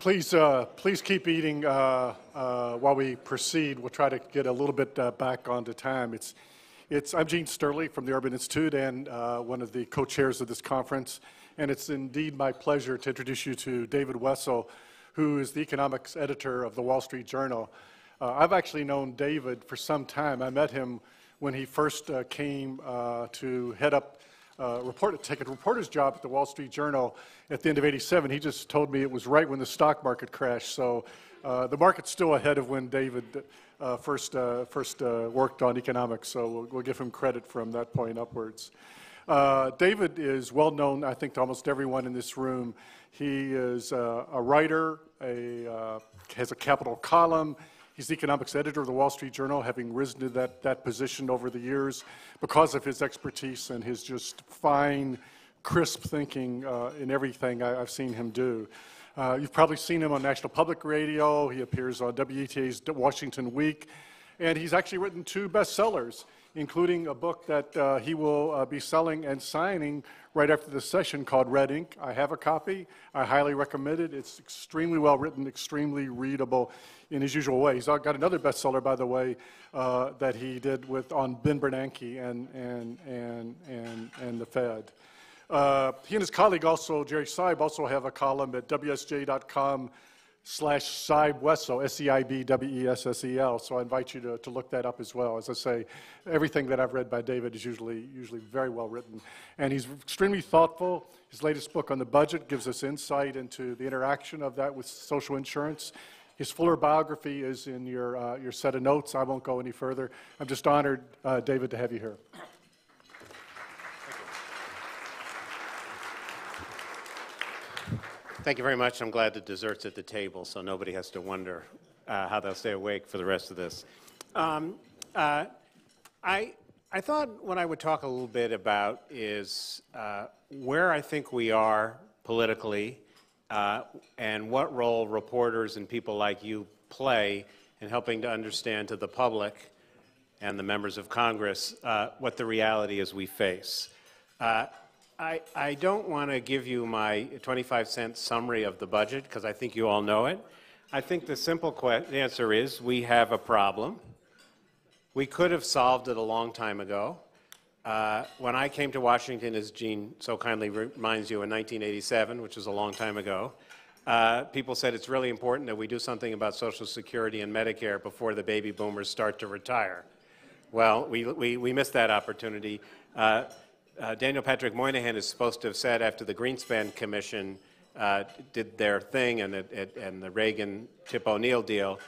Please keep eating while we proceed. We'll try to get a little bit back onto time. I'm Eugene Steuerle from the Urban Institute and one of the co-chairs of this conference. And it's indeed my pleasure to introduce you to David Wessel, who is the economics editor of the Wall Street Journal. I've actually known David for some time. I met him when he first came to head up take a reporter's job at the Wall Street Journal at the end of '87. He just told me it was right when the stock market crashed. So the market's still ahead of when David first worked on economics. So we'll give him credit from that point upwards. David is well known, I think, to almost everyone in this room. He is a writer, has a capital column. He's the economics editor of the Wall Street Journal, having risen to that position over the years because of his expertise and his just fine, crisp thinking in everything I've seen him do. You've probably seen him on National Public Radio. He appears on WETA's Washington Week. And he's actually written 2 bestsellers, including a book that he will be selling and signing right after this session called Red Ink. I have a copy. I highly recommend it. It's extremely well written, extremely readable in his usual way. He's got another bestseller, by the way, that he did on Ben Bernanke and the Fed. He and his colleague also, Jerry Seib, also have a column at WSJ.com/SeibWessel, SeibWessel. So I invite you to look that up as well. As I say, everything that I've read by David is usually very well written. And he's extremely thoughtful. His latest book on the budget gives us insight into the interaction of that with social insurance. His fuller biography is in your set of notes. I won't go any further. I'm just honored, David, to have you here. Thank you very much. I'm glad the dessert's at the table, so nobody has to wonder how they'll stay awake for the rest of this. I thought what I would talk a little bit about is where I think we are politically and what role reporters and people like you play in helping to understand to the public and the members of Congress what the reality is we face. I don't want to give you my 25-cent summary of the budget because I think you all know it. I think the simple answer is we have a problem. We could have solved it a long time ago. When I came to Washington, as Gene so kindly reminds you, in 1987, which was a long time ago, people said it's really important that we do something about Social Security and Medicare before the baby boomers start to retire. Well, we missed that opportunity. Daniel Patrick Moynihan is supposed to have said after the Greenspan Commission did their thing and the Reagan-Tip O'Neill deal,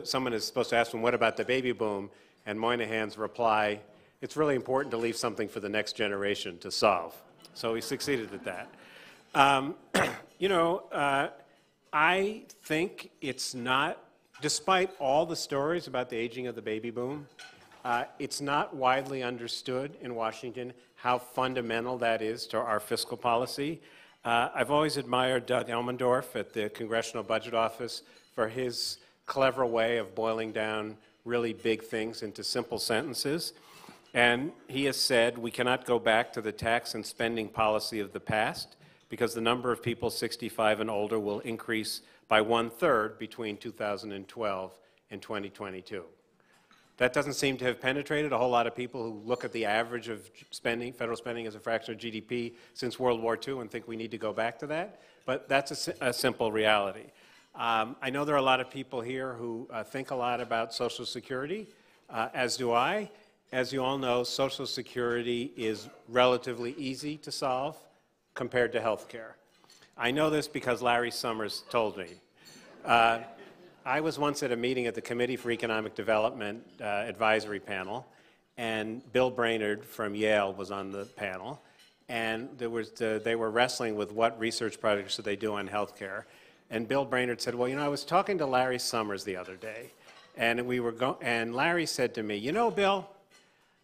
someone is supposed to ask him, what about the baby boom? And Moynihan's reply, it's really important to leave something for the next generation to solve. So he succeeded at that. I think it's not, despite all the stories about the aging of the baby boom, it's not widely understood in Washington how fundamental that is to our fiscal policy. I've always admired Doug Elmendorf at the Congressional Budget Office for his clever way of boiling down really big things into simple sentences. And he has said we cannot go back to the tax and spending policy of the past because the number of people 65 and older will increase by 1/3 between 2012 and 2022. That doesn't seem to have penetrated a whole lot of people who look at the average of spending, federal spending as a fraction of GDP since World War II and think we need to go back to that. But that's a simple reality. I know there are a lot of people here who think a lot about Social Security, as do I. As you all know, Social Security is relatively easy to solve compared to health care. I know this because Larry Summers told me. I was once at a meeting at the Committee for Economic Development advisory panel, and Bill Brainerd from Yale was on the panel, and they were wrestling with what research projects should they do on healthcare. And Bill Brainerd said, well, I was talking to Larry Summers the other day, and and Larry said to me, Bill,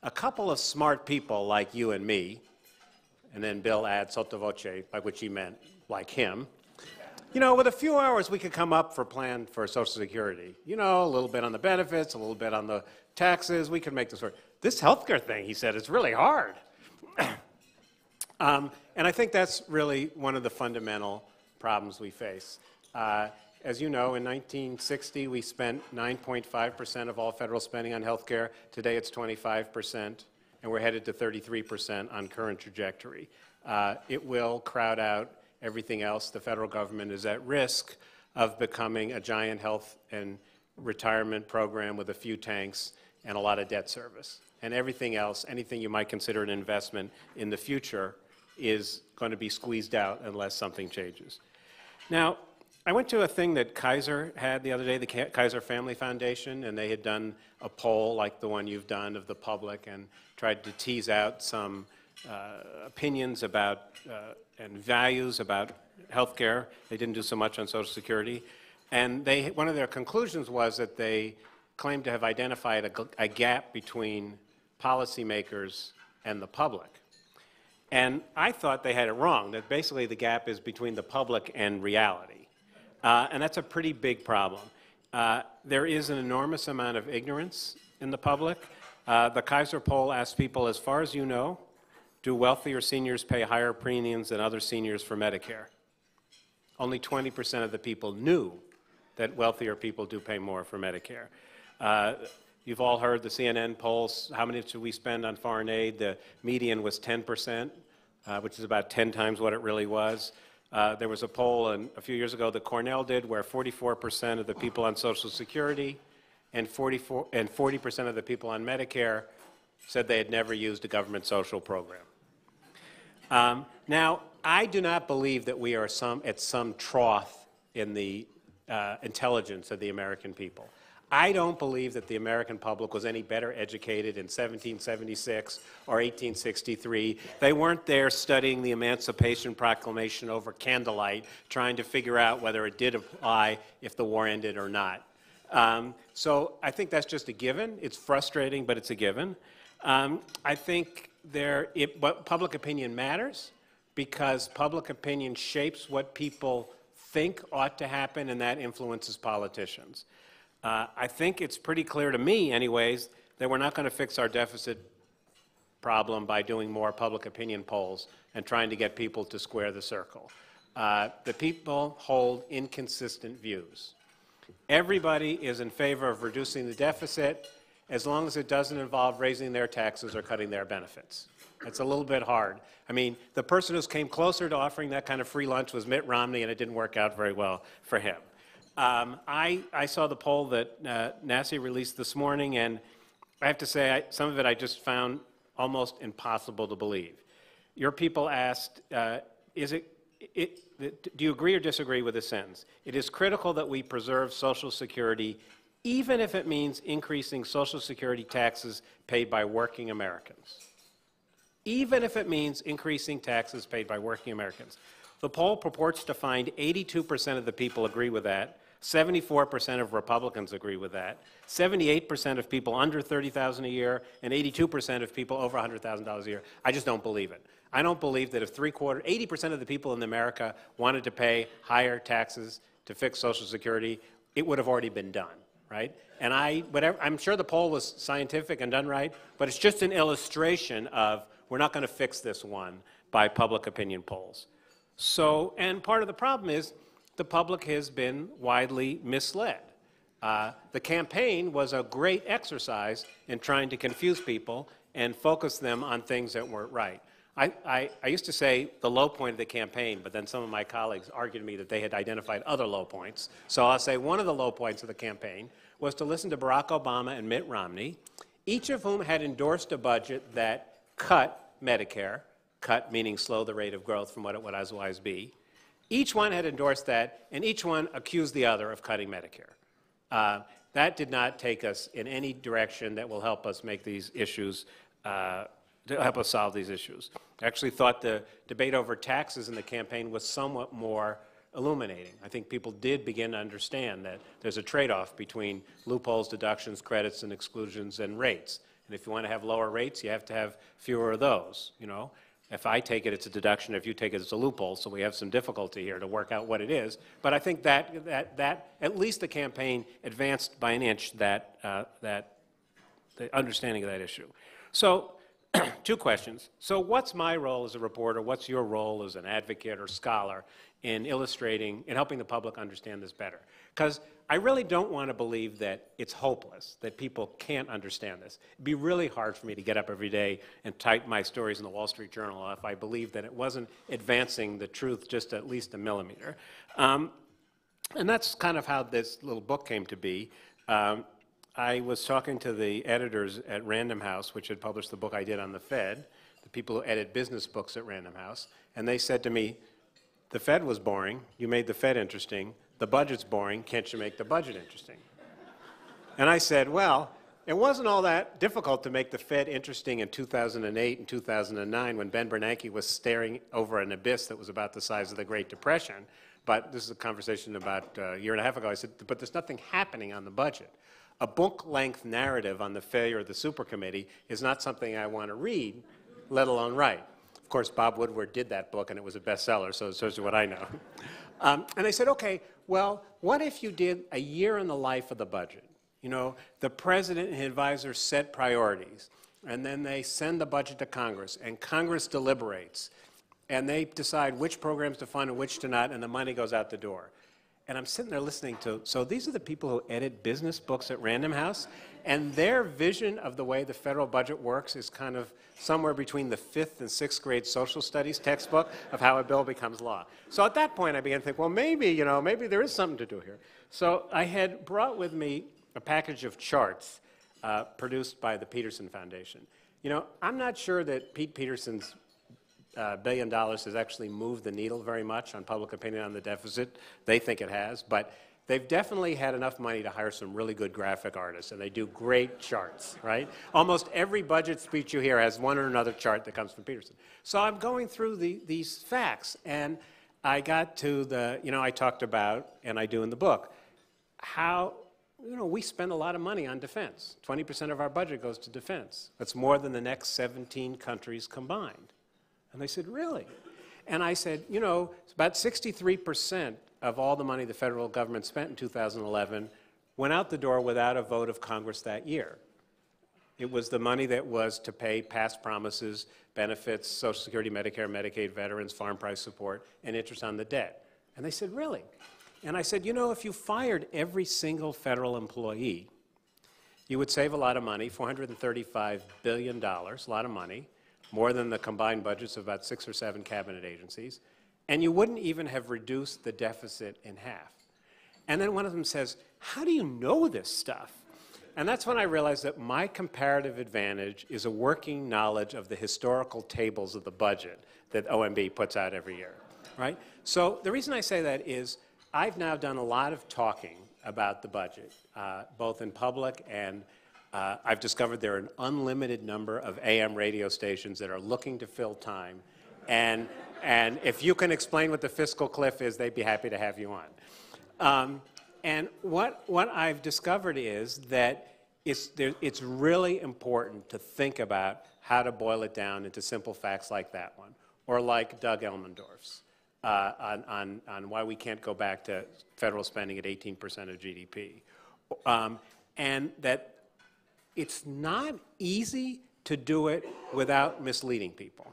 a couple of smart people like you and me, and then Bill adds sotto voce, by which he meant like him, with a few hours, we could come up for a plan for Social Security. A little bit on the benefits, a little bit on the taxes. We could make this work. This healthcare thing, he said, is really hard. And I think that's really one of the fundamental problems we face. As you know, in 1960, we spent 9.5% of all federal spending on health care. Today, it's 25%, and we're headed to 33% on current trajectory. It will crowd out everything else. The federal government is at risk of becoming a giant health and retirement program with a few tanks and a lot of debt service. And everything else, anything you might consider an investment in the future, is going to be squeezed out unless something changes. Now, I went to a thing that Kaiser had the other day, the Kaiser Family Foundation, and they had done a poll like the one you've done of the public and tried to tease out some opinions about and values about health care. They didn't do so much on Social Security. And one of their conclusions was that they claimed to have identified a gap between policymakers and the public. And I thought they had it wrong, that basically the gap is between the public and reality. And that's a pretty big problem. There is an enormous amount of ignorance in the public. The Kaiser poll asked people, as far as you know, do wealthier seniors pay higher premiums than other seniors for Medicare? Only 20% of the people knew that wealthier people do pay more for Medicare. You've all heard the CNN polls, how much should we spend on foreign aid? The median was 10%, which is about 10 times what it really was. There was a poll a few years ago that Cornell did where 44% of the people on Social Security and 40% of the people on Medicare said they had never used a government social program. Now, I do not believe that we are at some trough in the intelligence of the American people. I don't believe that the American public was any better educated in 1776 or 1863. They weren't there studying the Emancipation Proclamation over candlelight, trying to figure out whether it did apply if the war ended or not. So I think that's just a given. It's frustrating, but it's a given. I think public opinion matters because public opinion shapes what people think ought to happen, and that influences politicians. I think it's pretty clear to me, anyways, that we're not going to fix our deficit problem by doing more public opinion polls and trying to get people to square the circle. The people hold inconsistent views. Everybody is in favor of reducing the deficit as long as it doesn't involve raising their taxes or cutting their benefits. It's a little bit hard. I mean, the person who came closer to offering that kind of free lunch was Mitt Romney, and it didn't work out very well for him. I saw the poll that NASI released this morning, and I have to say, some of it I just found almost impossible to believe. Your people asked, do you agree or disagree with this sentence? It is critical that we preserve Social Security, even if it means increasing Social Security taxes paid by working Americans. Even if it means increasing taxes paid by working Americans. The poll purports to find 82% of the people agree with that, 74% of Republicans agree with that, 78% of people under $30,000 a year, and 82% of people over $100,000 a year. I just don't believe it. I don't believe that if 80% of the people in America wanted to pay higher taxes to fix Social Security, it would have already been done, right? And I'm sure the poll was scientific and done right, but it's just an illustration of we're not going to fix this one by public opinion polls. So, and part of the problem is the public has been widely misled. The campaign was a great exercise in trying to confuse people and focus them on things that weren't right. I used to say the low point of the campaign, but then some of my colleagues argued to me that they had identified other low points. So I'll say one of the low points of the campaign was to listen to Barack Obama and Mitt Romney, each of whom had endorsed a budget that cut Medicare, cut meaning slow the rate of growth from what it would otherwise be. Each one had endorsed that, and each one accused the other of cutting Medicare. That did not take us in any direction that will help us make these issues, to help us solve these issues. I actually thought the debate over taxes in the campaign was somewhat more illuminating. I think people did begin to understand that there's a trade-off between loopholes, deductions, credits, and exclusions, and rates. And if you want to have lower rates, you have to have fewer of those, you know. If I take it, it's a deduction. If you take it, it's a loophole. So we have some difficulty here to work out what it is. But I think that at least the campaign advanced by an inch the understanding of that issue. So two questions. So what's my role as a reporter? What's your role as an advocate or scholar in illustrating, in helping the public understand this better? Because I really don't want to believe that it's hopeless, that people can't understand this. It'd be really hard for me to get up every day and type my stories in the Wall Street Journal if I believed that it wasn't advancing the truth just at least a millimeter. And that's kind of how this little book came to be. I was talking to the editors at Random House, which had published the book I did on the Fed, the people who edit business books at Random House, and they said to me, the Fed was boring, you made the Fed interesting, the budget's boring, can't you make the budget interesting? And I said, well, it wasn't all that difficult to make the Fed interesting in 2008 and 2009 when Ben Bernanke was staring over an abyss that was about the size of the Great Depression. But this is a conversation about a year and a half ago. I said, but there's nothing happening on the budget. A book-length narrative on the failure of the supercommittee is not something I want to read, let alone write. Of course, Bob Woodward did that book, and it was a bestseller, so it shows you what I know. And I said, okay, well, what if you did a year in the life of the budget? You know, the president and his advisors set priorities, and then they send the budget to Congress, and Congress deliberates, and they decide which programs to fund and which to not, and the money goes out the door. And I'm sitting there listening to, so these are the people who edit business books at Random House, and their vision of the way the federal budget works is kind of somewhere between the 5th and 6th grade social studies textbook of how a bill becomes law. So at that point I began to think, well, maybe, you know, maybe there is something to do here. So I had brought with me a package of charts produced by the Peterson Foundation. You know, I'm not sure that Pete Peterson's $1 billion has actually moved the needle very much on public opinion on the deficit. They think it has, but they've definitely had enough money to hire some really good graphic artists, and they do great charts, right? Almost every budget speech you hear has one or another chart that comes from Peterson. So I'm going through these facts, and I got to the, you know, I talked about, and I do in the book, how, you know, we spend a lot of money on defense. 20% of our budget goes to defense. That's more than the next 17 countries combined. And they said, really? And I said, you know, it's about 63% of all the money the federal government spent in 2011 went out the door without a vote of Congress that year. It was the money that was to pay past promises, benefits, Social Security, Medicare, Medicaid, veterans, farm price support, and interest on the debt. And they said, really? And I said, you know, if you fired every single federal employee, you would save a lot of money, $435 billion, a lot of money, more than the combined budgets of about 6 or 7 cabinet agencies, and you wouldn't even have reduced the deficit in half. And then one of them says, how do you know this stuff? And that's when I realized that my comparative advantage is a working knowledge of the historical tables of the budget that OMB puts out every year, right? So the reason I say that is I've now done a lot of talking about the budget, both in public and I've discovered there are an unlimited number of AM radio stations that are looking to fill time. And if you can explain what the fiscal cliff is, they'd be happy to have you on. And what I've discovered is that it's really important to think about how to boil it down into simple facts like that one, or like Doug Elmendorf's on why we can't go back to federal spending at 18% of GDP. And that it's not easy to do it without misleading people,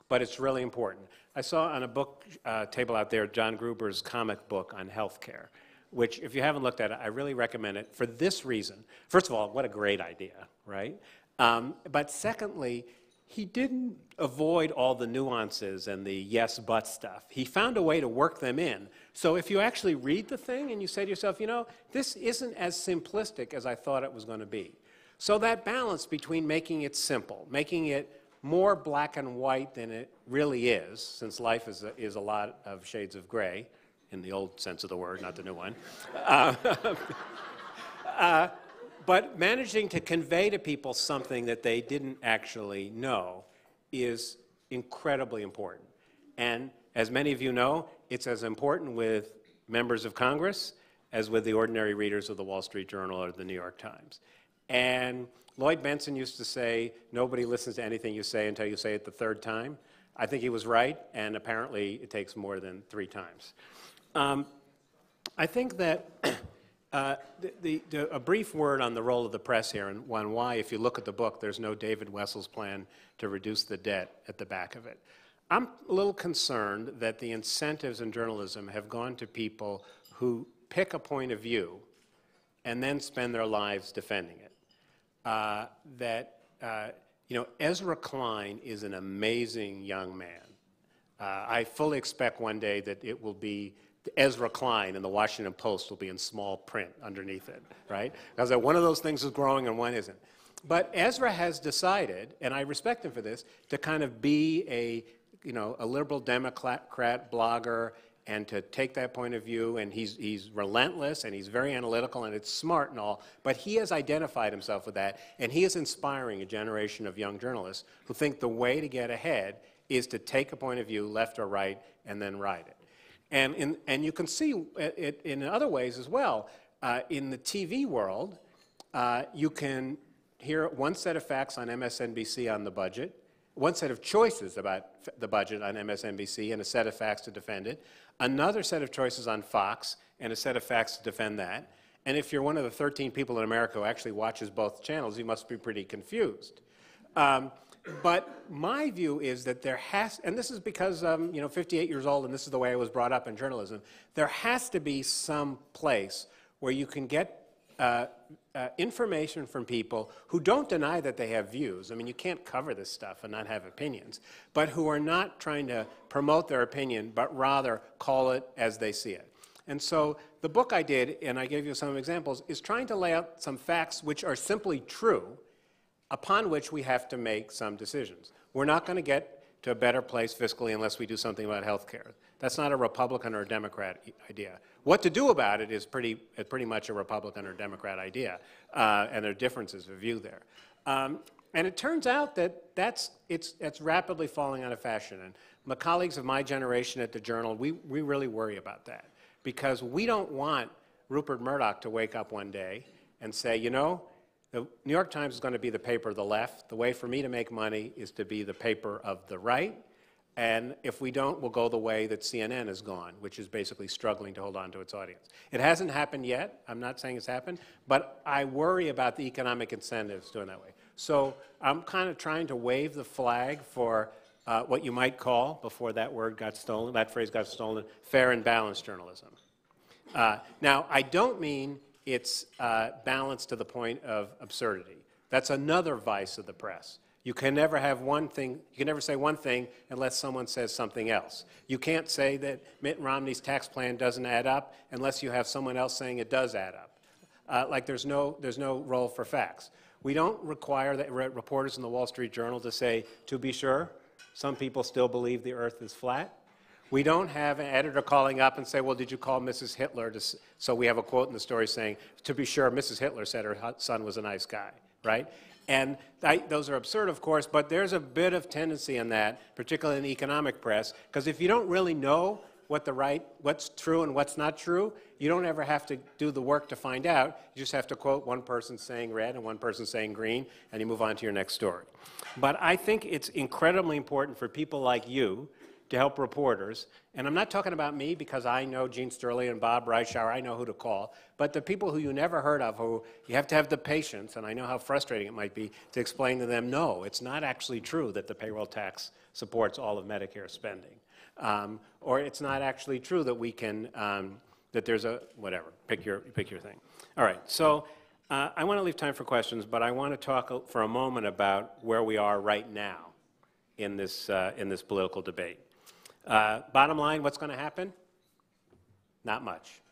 but it's really important. I saw on a book table out there John Gruber's comic book on healthcare, which if you haven't looked at it, I really recommend it for this reason. First of all, what a great idea, right? But secondly, he didn't avoid all the nuances and the yes, but stuff. He found a way to work them in. So if you actually read the thing and you say to yourself, you know, this isn't as simplistic as I thought it was going to be. So that balance between making it simple, making it more black and white than it really is, since life is a lot of shades of gray, in the old sense of the word, not the new one. But managing to convey to people something that they didn't actually know is incredibly important. And as many of you know, it's as important with members of Congress as with the ordinary readers of the Wall Street Journal or the New York Times. And Lloyd Benson used to say, nobody listens to anything you say until you say it the 3rd time. I think he was right, and apparently it takes more than 3 times. I think that A brief word on the role of the press here and why, if you look at the book, there's no David Wessel's plan to reduce the debt at the back of it. I'm a little concerned that the incentives in journalism have gone to people who pick a point of view and then spend their lives defending it. You know, Ezra Klein is an amazing young man. I fully expect one day that it will be Ezra Klein and the Washington Post will be in small print underneath it, right? Because one of those things is growing and one isn't. But Ezra has decided, and I respect him for this, to kind of be a liberal Democrat blogger and to take that point of view, and he's relentless and he's very analytical and it's smart and all, but he has identified himself with that, and he is inspiring a generation of young journalists who think the way to get ahead is to take a point of view, left or right, and then write it. And you can see it in other ways as well. In the TV world, you can hear one set of facts on MSNBC on the budget, one set of choices about the budget on MSNBC and a set of facts to defend it, another set of choices on Fox and a set of facts to defend that. And if you're one of the 13 people in America who actually watches both channels, you must be pretty confused. But my view is that there has, and this is because I'm 58 years old and this is the way I was brought up in journalism, there has to be some place where you can get information from people who don't deny that they have views. I mean, you can't cover this stuff and not have opinions, but who are not trying to promote their opinion, but rather call it as they see it. And so the book I did, and I gave you some examples, is trying to lay out some facts which are simply true, upon which we have to make some decisions. We're not going to get to a better place fiscally unless we do something about health care. That's not a Republican or a Democrat idea. What to do about it is pretty much a Republican or Democrat idea, and there are differences of view there. And it turns out that it's rapidly falling out of fashion. And my colleagues of my generation at the Journal, we really worry about that, because we don't want Rupert Murdoch to wake up one day and say, you know, the New York Times is going to be the paper of the left. The way for me to make money is to be the paper of the right. And if we don't, we'll go the way that CNN has gone, which is basically struggling to hold on to its audience. It hasn't happened yet. I'm not saying it's happened. But I worry about the economic incentives doing that way. So I'm kind of trying to wave the flag for what you might call, before that word got stolen, that phrase got stolen, fair and balanced journalism. Now, I don't mean it's balanced to the point of absurdity. That's another vice of the press. You can never have one thing, you can never say one thing unless someone says something else. You can't say that Mitt Romney's tax plan doesn't add up unless you have someone else saying it does add up. Like there's no role for facts. We don't require the reporters in the Wall Street Journal to say, to be sure, some people still believe the earth is flat. We don't have an editor calling up and say, well, did you call Mrs. Hitler? So we have a quote in the story saying, to be sure, Mrs. Hitler said her son was a nice guy, right? And those are absurd, of course, but there's a bit of tendency in that, particularly in the economic press, because if you don't really know what's true and what's not true, you don't ever have to do the work to find out. You just have to quote one person saying red and one person saying green, and you move on to your next story. But I think it's incredibly important for people like you to help reporters, and I'm not talking about me because I know Eugene Steuerle and Bob Reischauer, I know who to call, but the people who you never heard of, who you have to have the patience, and I know how frustrating it might be, to explain to them, no, it's not actually true that the payroll tax supports all of Medicare spending. Or it's not actually true that we can, that there's a, whatever, pick your thing. All right, so I want to leave time for questions, but I want to talk for a moment about where we are right now in this political debate. Bottom line, what's going to happen? Not much.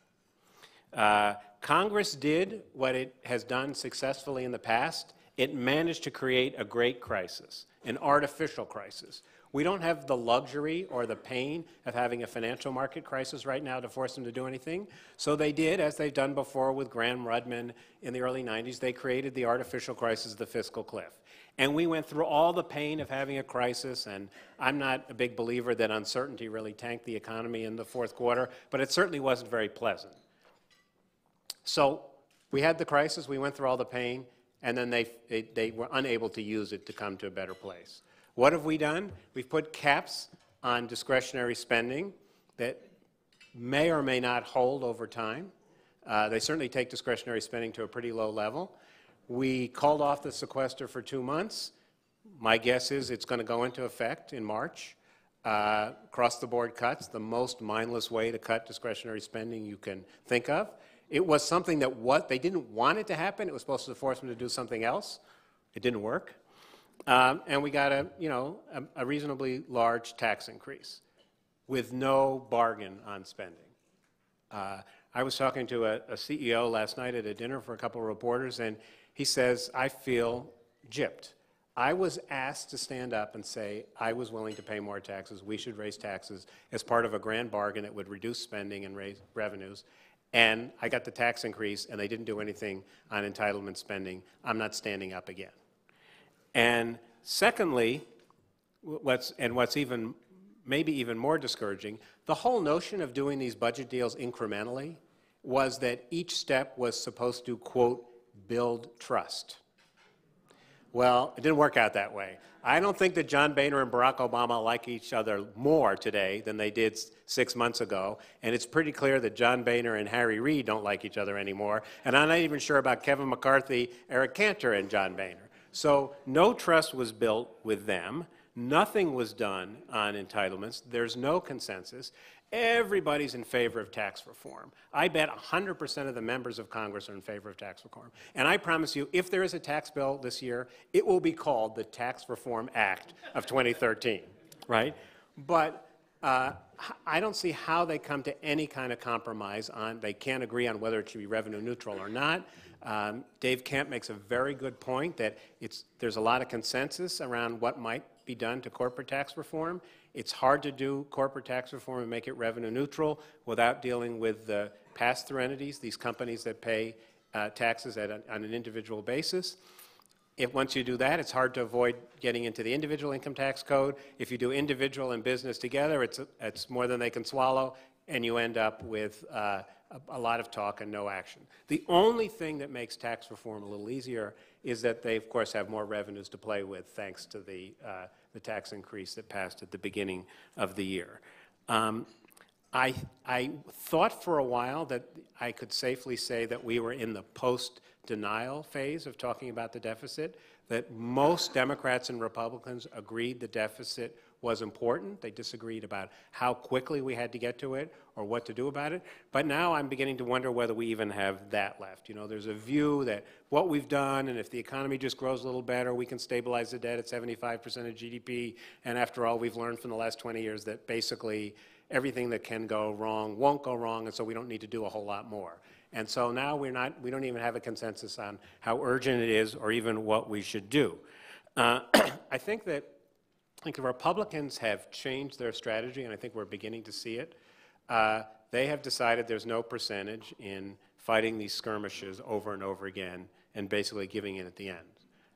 Congress did what it has done successfully in the past. It managed to create a great crisis, an artificial crisis. We don't have the luxury or the pain of having a financial market crisis right now to force them to do anything. So they did, as they've done before with Gramm-Rudman in the early 90s, they created the artificial crisis of the fiscal cliff. And we went through all the pain of having a crisis, and I'm not a big believer that uncertainty really tanked the economy in the fourth quarter, but it certainly wasn't very pleasant. So we had the crisis, we went through all the pain, and then they were unable to use it to come to a better place. What have we done? We've put caps on discretionary spending that may or may not hold over time. They certainly take discretionary spending to a pretty low level. We called off the sequester for 2 months. My guess is it's going to go into effect in March. Across-the-board cuts, the most mindless way to cut discretionary spending you can think of. It was something that they didn't want it to happen. It was supposed to force them to do something else. It didn't work. And we got a reasonably large tax increase with no bargain on spending. I was talking to a CEO last night at a dinner for a couple of reporters, and he says, I feel gypped. I was asked to stand up and say I was willing to pay more taxes, we should raise taxes as part of a grand bargain that would reduce spending and raise revenues, and I got the tax increase and they didn't do anything on entitlement spending. I'm not standing up again. And secondly, what's maybe even more discouraging, the whole notion of doing these budget deals incrementally was that each step was supposed to, quote, build trust. Well, it didn't work out that way. I don't think that John Boehner and Barack Obama like each other more today than they did 6 months ago, and it's pretty clear that John Boehner and Harry Reid don't like each other anymore, and I'm not even sure about Kevin McCarthy, Eric Cantor, and John Boehner. So no trust was built with them. Nothing was done on entitlements. There's no consensus. Everybody's in favor of tax reform. I bet 100% of the members of Congress are in favor of tax reform. And I promise you, if there is a tax bill this year, it will be called the Tax Reform Act of 2013, right? But I don't see how they come to any kind of compromise on, they can't agree on whether it should be revenue neutral or not. Dave Kemp makes a very good point that there's a lot of consensus around what might be done to corporate tax reform. It's hard to do corporate tax reform and make it revenue neutral without dealing with the pass-through entities, these companies that pay taxes on an individual basis. Once you do that, it's hard to avoid getting into the individual income tax code. If you do individual and business together, it's more than they can swallow, and you end up with a lot of talk and no action. The only thing that makes tax reform a little easier is that they, of course, have more revenues to play with thanks to the tax increase that passed at the beginning of the year. I thought for a while that I could safely say that we were in the post-denial phase of talking about the deficit, that most Democrats and Republicans agreed the deficit was important. They disagreed about how quickly we had to get to it or what to do about it. But now I'm beginning to wonder whether we even have that left. You know, there's a view that what we've done, and if the economy just grows a little better, we can stabilize the debt at 75% of GDP. And after all, we've learned from the last 20 years that basically everything that can go wrong won't go wrong, and so we don't need to do a whole lot more. And so now we don't even have a consensus on how urgent it is or even what we should do. I think the Republicans have changed their strategy, and I think we're beginning to see it. They have decided there's no percentage in fighting these skirmishes over and over again and basically giving in at the end.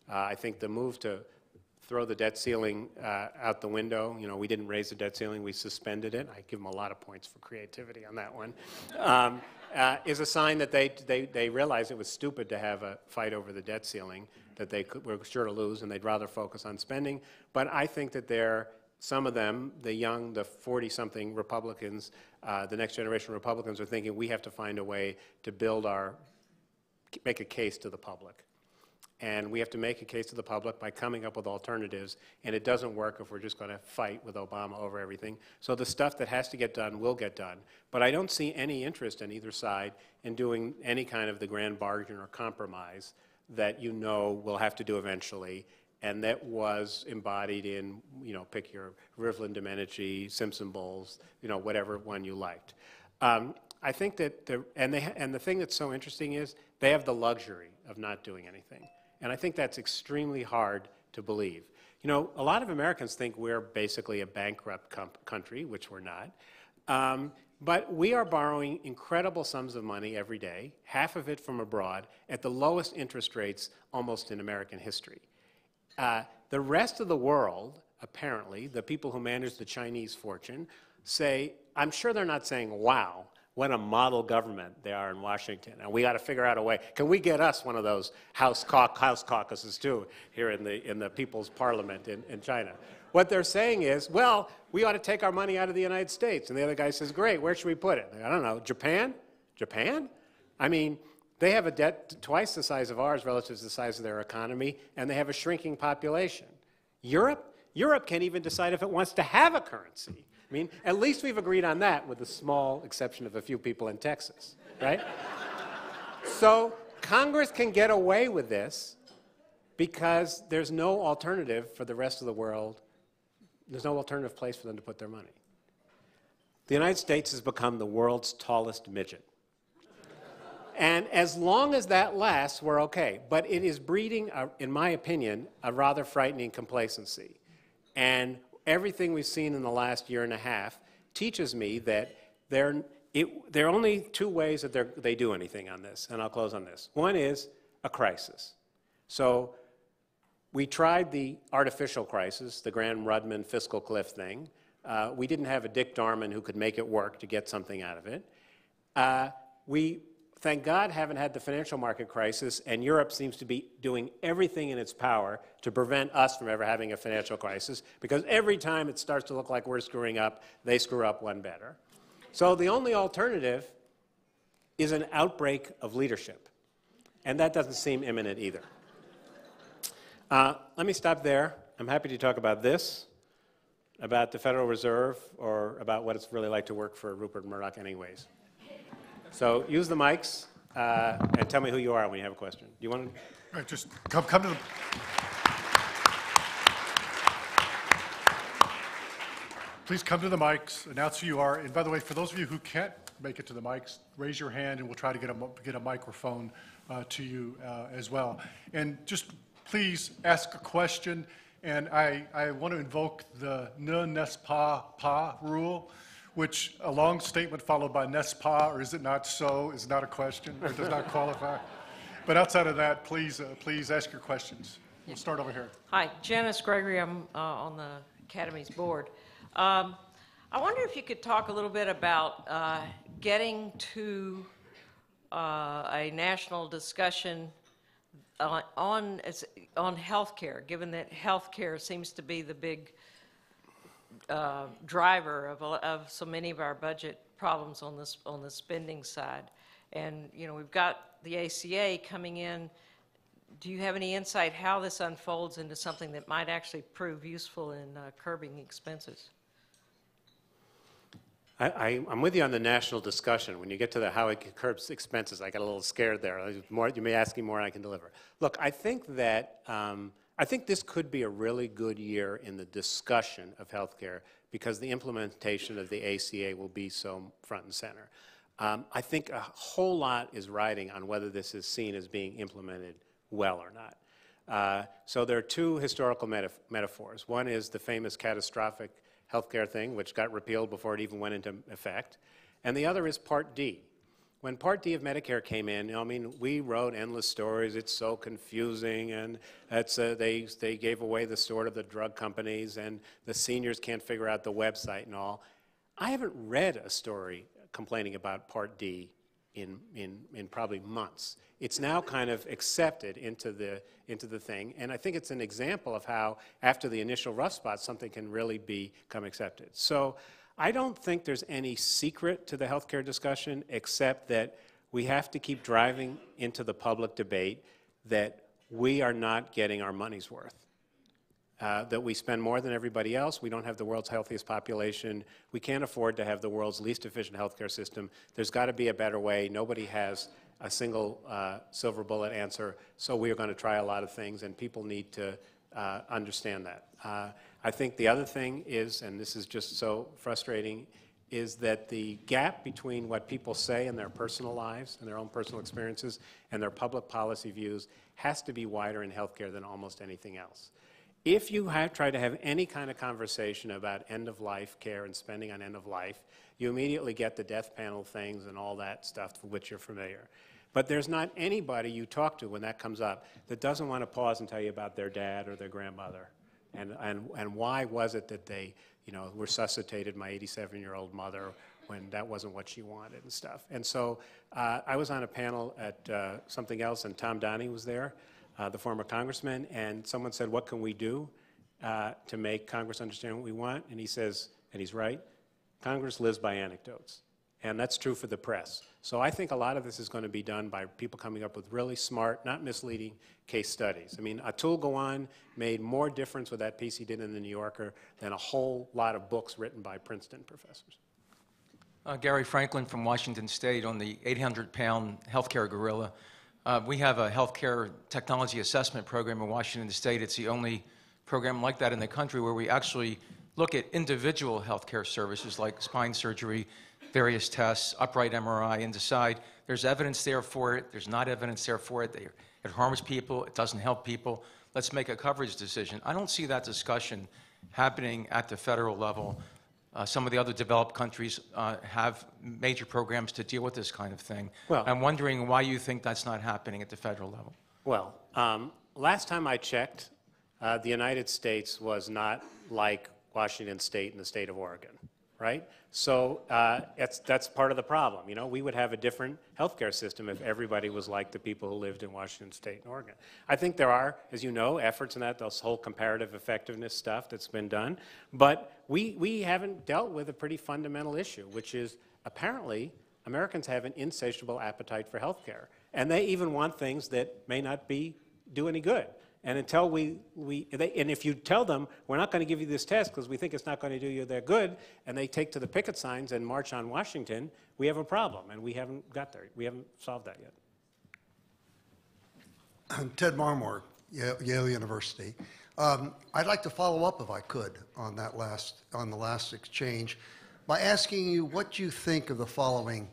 I think the move to throw the debt ceiling out the window, you know, we didn't raise the debt ceiling, we suspended it. I give them a lot of points for creativity on that one. Is a sign that they realized it was stupid to have a fight over the debt ceiling, that they were sure to lose, and they'd rather focus on spending. But I think that some of them, the 40-something Republicans, the next generation Republicans, are thinking we have to find a way to make a case to the public. And we have to make a case to the public by coming up with alternatives, and it doesn't work if we're just going to fight with Obama over everything. So the stuff that has to get done will get done. But I don't see any interest on either side in doing any kind of the grand bargain or compromise that you know we'll have to do eventually, and that was embodied in, you know, pick your Rivlin, Domenici, Simpson-Bowles, you know, whatever one you liked. I think that the thing that's so interesting is they have the luxury of not doing anything. And I think that's extremely hard to believe. You know, a lot of Americans think we're basically a bankrupt country, which we're not. But we are borrowing incredible sums of money every day, half of it from abroad, at the lowest interest rates almost in American history. The rest of the world, apparently, the people who manage the Chinese fortune, say, I'm sure they're not saying, wow, what a model government they are in Washington, and we got to figure out a way. Can we get us one of those house caucuses too here in the People's Parliament in China? What they're saying is, well, we ought to take our money out of the United States. And the other guy says, great, where should we put it? I don't know, Japan? Japan? I mean, they have a debt twice the size of ours relative to the size of their economy, and they have a shrinking population. Europe can't even decide if it wants to have a currency. I mean, at least we've agreed on that, with the small exception of a few people in Texas, right? So Congress can get away with this because there's no alternative for the rest of the world. There's no alternative place for them to put their money. The United States has become the world's tallest midget. And as long as that lasts, we're okay. But it is breeding, in my opinion, a rather frightening complacency. And everything we've seen in the last year and a half teaches me that there are only two ways that they do anything on this, and I'll close on this. One is a crisis. So we tried the artificial crisis, the Gramm-Rudman fiscal cliff thing. We didn't have a Dick Darman who could make it work to get something out of it. We, thank God, haven't had the financial market crisis, and Europe seems to be doing everything in its power to prevent us from ever having a financial crisis, because every time it starts to look like we're screwing up, they screw up one better. So the only alternative is an outbreak of leadership, and that doesn't seem imminent either. Let me stop there. I'm happy to talk about this, about the Federal Reserve, or about what it's really like to work for Rupert Murdoch anyways. So use the mics and tell me who you are when you have a question. Do you want to? Right, just come to the... Please come to the mics, announce who you are. And by the way, for those of you who can't make it to the mics, raise your hand and we'll try to get a microphone to you as well. And just please ask a question. And I want to invoke the ne n'est pas rule, which a long statement followed by n'est pas, or is it not so, is not a question, or does not qualify. But outside of that, please ask your questions. We'll start over here. Hi, Janice Gregory. I'm on the Academy's board. I wonder if you could talk a little bit about getting to a national discussion on healthcare, given that healthcare seems to be the big driver of so many of our budget problems on the spending side. And you know, we've got the ACA coming in. Do you have any insight how this unfolds into something that might actually prove useful in curbing expenses? I'm with you on the national discussion. When you get to the how it curbs expenses, I got a little scared there. You may ask me more and I can deliver. Look, I think that I think this could be a really good year in the discussion of healthcare because the implementation of the ACA will be so front and center. I think a whole lot is riding on whether this is seen as being implemented well or not. So there are two historical metaphors. One is the famous catastrophic healthcare thing, which got repealed before it even went into effect. And the other is Part D. When Part D of Medicare came in, I mean, we wrote endless stories. It's so confusing, and it's, they gave away the store to the drug companies, and the seniors can't figure out the website and all. I haven't read a story complaining about Part D in probably months. It's now kind of accepted into the thing, and I think it's an example of how, after the initial rough spot, something can really become accepted. So I don't think there's any secret to the healthcare discussion, except that we have to keep driving into the public debate that we are not getting our money's worth. That we spend more than everybody else. We don't have the world's healthiest population. We can't afford to have the world's least efficient healthcare system. There's got to be a better way. Nobody has a single silver bullet answer, so we are going to try a lot of things, and people need to understand that. I think the other thing is, and this is just so frustrating, is that the gap between what people say in their personal lives and their own personal experiences and their public policy views has to be wider in healthcare than almost anything else. If you try to have any kind of conversation about end-of-life care and spending on end-of-life, you immediately get the death panel things and all that stuff with which you're familiar. But there's not anybody you talk to when that comes up that doesn't want to pause and tell you about their dad or their grandmother and why was it that they, you know, resuscitated my 87-year-old mother when that wasn't what she wanted and stuff. And so I was on a panel at something else, and Tom Donnie was there, the former congressman, and someone said, what can we do to make Congress understand what we want? And he says, and he's right, Congress lives by anecdotes. and that's true for the press. So I think a lot of this is going to be done by people coming up with really smart, not misleading case studies. I mean, Atul Gawande made more difference with that piece he did in the New Yorker than a whole lot of books written by Princeton professors. Gary Franklin from Washington State on the 800-pound healthcare gorilla. We have a healthcare technology assessment program in Washington State. It's the only program like that in the country where we actually look at individual healthcare services like spine surgery, various tests, upright MRI, and decide there's evidence there for it, there's not evidence there for it, it harms people, it doesn't help people. Let's make a coverage decision. I don't see that discussion happening at the federal level. Some of the other developed countries have major programs to deal with this kind of thing. Well, I'm wondering why you think that's not happening at the federal level. Well, last time I checked, the United States was not like Washington State and the state of Oregon, right? So that's part of the problem. You know, we would have a different healthcare system if everybody was like the people who lived in Washington State and Oregon. I think there are, as you know, efforts in that, this whole comparative effectiveness stuff that's been done, but we haven't dealt with a pretty fundamental issue, which is apparently Americans have an insatiable appetite for healthcare, and they even want things that may not do any good. And until and if you tell them, we're not going to give you this test because we think it's not going to do you that good, and they take to the picket signs and march on Washington, we have a problem, and we haven't got there. We haven't solved that yet. I'm Ted Marmor, Yale University. I'd like to follow up, if I could, on the last exchange by asking you what you think of the following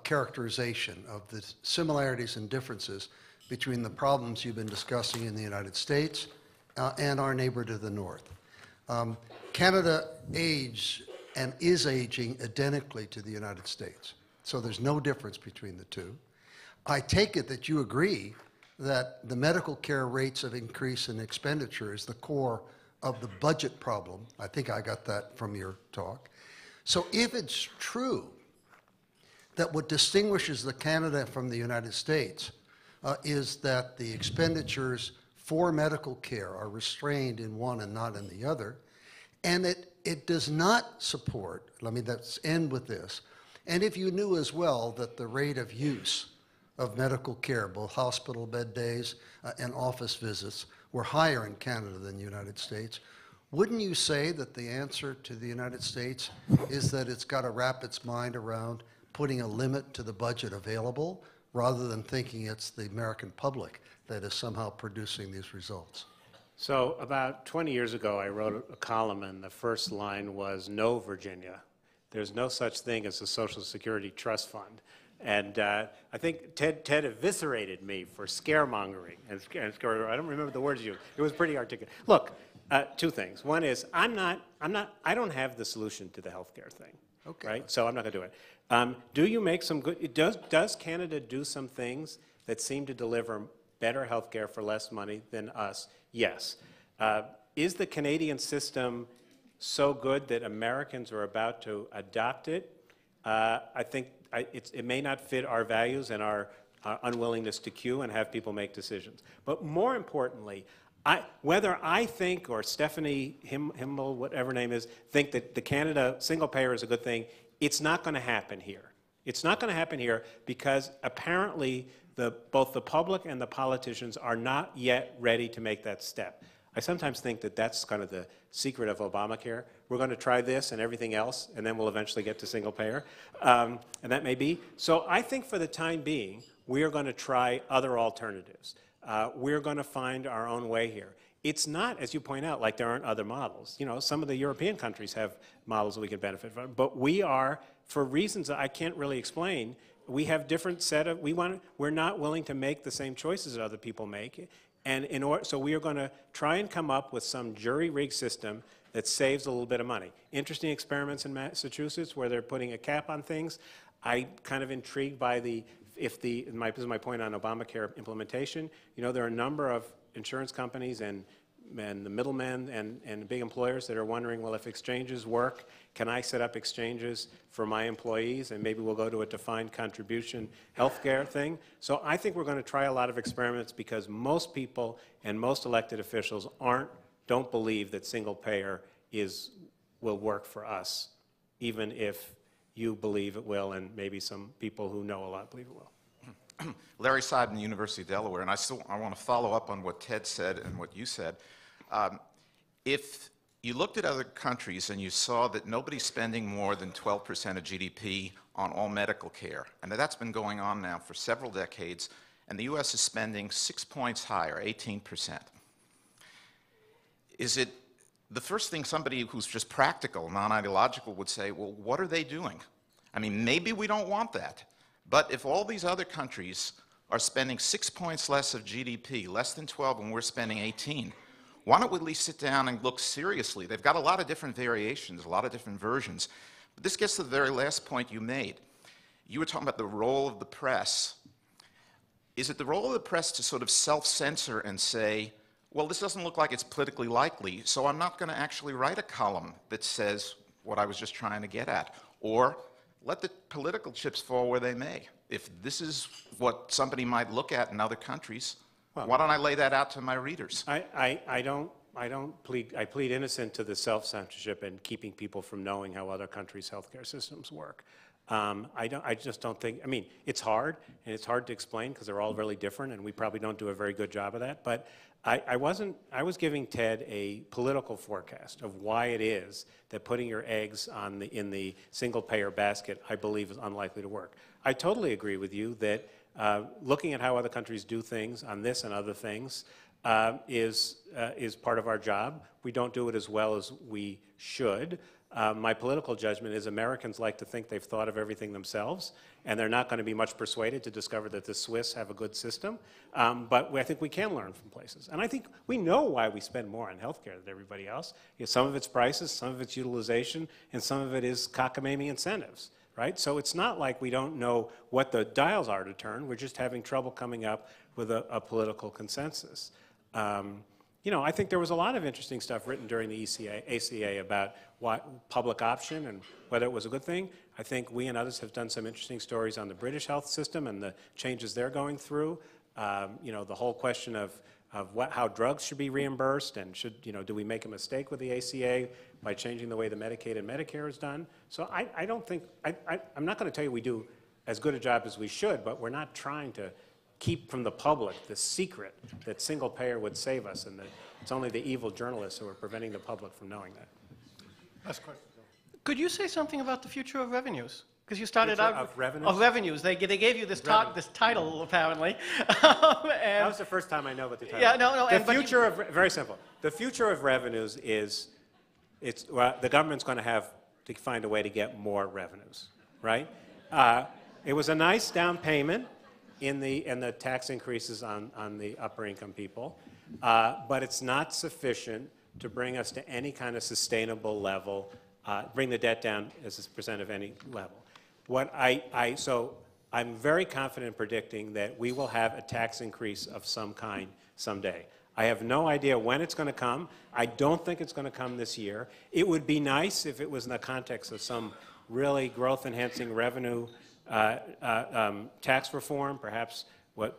characterization of the similarities and differences between the problems you've been discussing in the United States and our neighbor to the north. Canada aged and is aging identically to the United States, so there's no difference between the two. I take it that you agree that the medical care rates of increase in expenditure is the core of the budget problem. I think I got that from your talk. So if it's true that what distinguishes the Canada from the United States is that the expenditures for medical care are restrained in one and not in the other, and it does not support, let's end with this, and if you knew as well that the rate of use of medical care, both hospital bed days and office visits, were higher in Canada than the United States, wouldn't you say that the answer to the United States is that it's got to wrap its mind around putting a limit to the budget available, rather than thinking it's the American public that is somehow producing these results? So about 20 years ago, I wrote a column, and the first line was, "No, Virginia, there's no such thing as a Social Security Trust Fund." And I think Ted eviscerated me for scaremongering. And I don't remember the words you used. It was pretty articulate. Look, two things. One is I don't have the solution to the healthcare thing. Okay. Right? So I'm not going to do it. Do you make some good, does Canada do some things that seem to deliver better health care for less money than us? Yes. Is the Canadian system so good that Americans are about to adopt it? I think it may not fit our values and our unwillingness to queue and have people make decisions. But more importantly, whether I think or Stephanie Himmel, whatever her name is, think that the Canada single payer is a good thing, it's not going to happen here. It's not going to happen here because apparently both the public and the politicians are not yet ready to make that step. I sometimes think that that's kind of the secret of Obamacare. We're going to try this and everything else, and then we'll eventually get to single payer, and that may be. So I think for the time being, we are going to try other alternatives. We're going to find our own way here. It's not, as you point out, like there aren't other models. You know, some of the European countries have models that we can benefit from, but we are, for reasons that I can't really explain, we have different set of, we're not willing to make the same choices that other people make, and so we are going to try and come up with some jury-rigged system that saves a little bit of money. Interesting experiments in Massachusetts where they're putting a cap on things. I'm kind of intrigued by this is my point on Obamacare implementation. You know, there are a number of insurance companies and the middlemen and big employers that are wondering, well, if exchanges work, can I set up exchanges for my employees, and maybe we'll go to a defined contribution healthcare thing. So I think we're going to try a lot of experiments because most people and most elected officials don't believe that single payer will work for us, even if you believe it will, and maybe some people who know a lot believe it will. Larry Seiden, University of Delaware, and I want to follow up on what Ted said and what you said. If you looked at other countries and you saw that nobody's spending more than 12% of GDP on all medical care, and that's been going on now for several decades, and the U.S. is spending 6 points higher, 18%. Is it the first thing somebody who's just practical, non-ideological would say, well, what are they doing? I mean, maybe we don't want that. But if all these other countries are spending 6 points less of GDP, less than 12, and we're spending 18, why don't we at least sit down and look seriously? They've got a lot of different variations, a lot of different versions. But this gets to the very last point you made. You were talking about the role of the press. Is it the role of the press to sort of self-censor and say, well, this doesn't look like it's politically likely, so I'm not going to actually write a column that says what I was just trying to get at? Or let the political chips fall where they may. If this is what somebody might look at in other countries, why don't I lay that out to my readers? I plead innocent to the self-censorship and keeping people from knowing how other countries' healthcare systems work. I just don't think, I mean, it's hard, and it's hard to explain because they're all really different, and we probably don't do a very good job of that, but I was giving Ted a political forecast of why it is that putting your eggs in the single-payer basket, I believe, is unlikely to work. I totally agree with you that looking at how other countries do things on this and other things is part of our job. We don't do it as well as we should. My political judgment is Americans like to think they've thought of everything themselves, and they're not going to be much persuaded to discover that the Swiss have a good system. But I think we can learn from places. And I think we know why we spend more on healthcare than everybody else. Some of it's prices, some of it's utilization, and some of it is cockamamie incentives, right? So it's not like we don't know what the dials are to turn. We're just having trouble coming up with a political consensus. You know, I think there was a lot of interesting stuff written during the ACA about what public option and whether it was a good thing. I think we and others have done some interesting stories on the British health system and the changes they're going through. You know, the whole question of how drugs should be reimbursed and do we make a mistake with the ACA by changing the way the Medicaid and Medicare is done. So I don't think, I'm not going to tell you we do as good a job as we should, but we're not trying to keep from the public the secret that single payer would save us, and that it's only the evil journalists who are preventing the public from knowing that. Last question. Could you say something about the future of revenues? Because you started out of revenues? Of revenues. They gave you this title apparently. That was the first time I know about the title. Yeah, no. The future of very simple. The future of revenues is the government's going to have to find a way to get more revenues, right? It was a nice down payment in the tax increases on the upper income people, but it's not sufficient to bring us to any kind of sustainable level, bring the debt down as a percent of any level. So I'm very confident in predicting that we will have a tax increase of some kind someday. I have no idea when it's going to come. I don't think it's going to come this year. It would be nice if it was in the context of some really growth-enhancing revenue tax reform, perhaps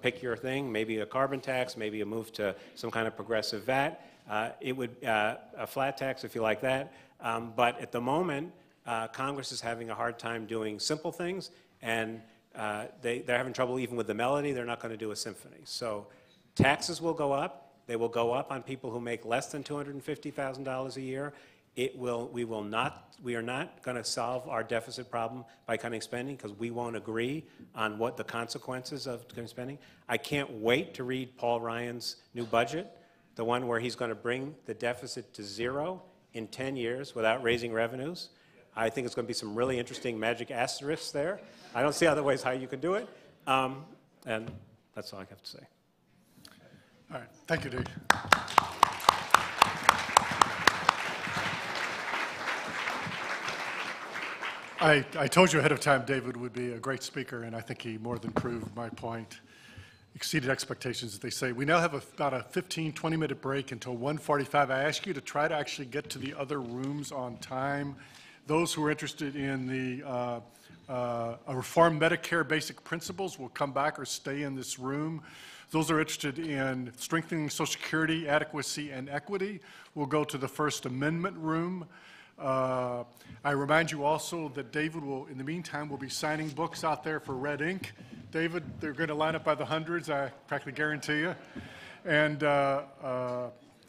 pick your thing, maybe a carbon tax, maybe a move to some kind of progressive VAT. It would a flat tax if you like that. But at the moment, Congress is having a hard time doing simple things, and they're having trouble even with the melody. They're not going to do a symphony. So taxes will go up. They will go up on people who make less than $250,000 a year. We are not going to solve our deficit problem by cutting spending because we won't agree on what the consequences of cutting spending. I can't wait to read Paul Ryan's new budget, the one where he's going to bring the deficit to zero in 10 years without raising revenues. I think it's going to be some really interesting magic asterisks there. I don't see other ways how you can do it. And that's all I have to say. All right. Thank you, Dave. I told you ahead of time David would be a great speaker, and I think he more than proved my point, exceeded expectations, as they say. We now have about a 15, 20-minute break until 1:45. I ask you to try to actually get to the other rooms on time. Those who are interested in the a reformed Medicare basic principles will come back or stay in this room. Those who are interested in strengthening Social Security adequacy and equity will go to the First Amendment room. I remind you also that David will, in the meantime, will be signing books out there for red ink. David, they're going to line up by the hundreds, I practically guarantee you. And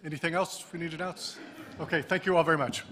anything else we need to announce? Okay, thank you all very much.